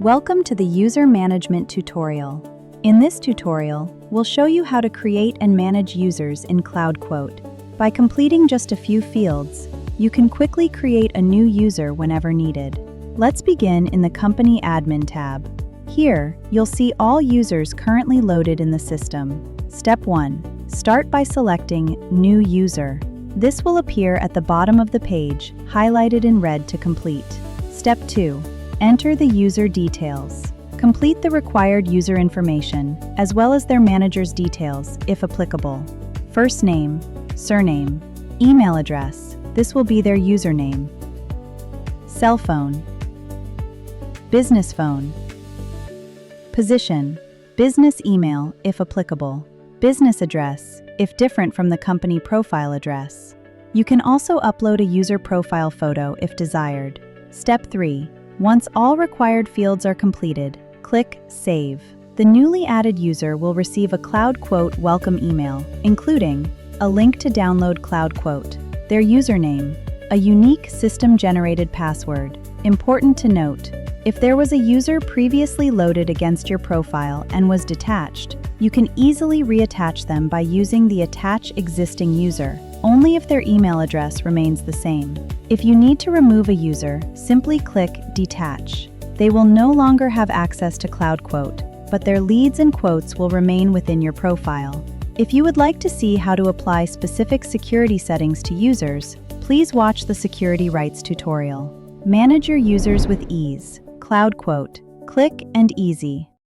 Welcome to the User Management tutorial. In this tutorial, we'll show you how to create and manage users in CloudQuote. By completing just a few fields, you can quickly create a new user whenever needed. Let's begin in the Company Admin tab. Here, you'll see all users currently loaded in the system. Step 1. Start by selecting New User. This will appear at the bottom of the page, highlighted in red to complete. Step 2. Enter the user details. Complete the required user information, as well as their manager's details, if applicable. First name, surname, email address, this will be their username. Cell phone, business phone. Position, business email, if applicable. Business address, if different from the company profile address. You can also upload a user profile photo if desired. Step 3. Once all required fields are completed, click Save. The newly added user will receive a CloudQuote welcome email, including a link to download CloudQuote, their username, a unique system-generated password. Important to note, if there was a user previously loaded against your profile and was detached, you can easily reattach them by using the Attach Existing User, only if their email address remains the same. If you need to remove a user, simply click Detach. They will no longer have access to CloudQuote, but their leads and quotes will remain within your profile. If you would like to see how to apply specific security settings to users, please watch the Security Rights tutorial. Manage your users with ease. CloudQuote. Click and easy.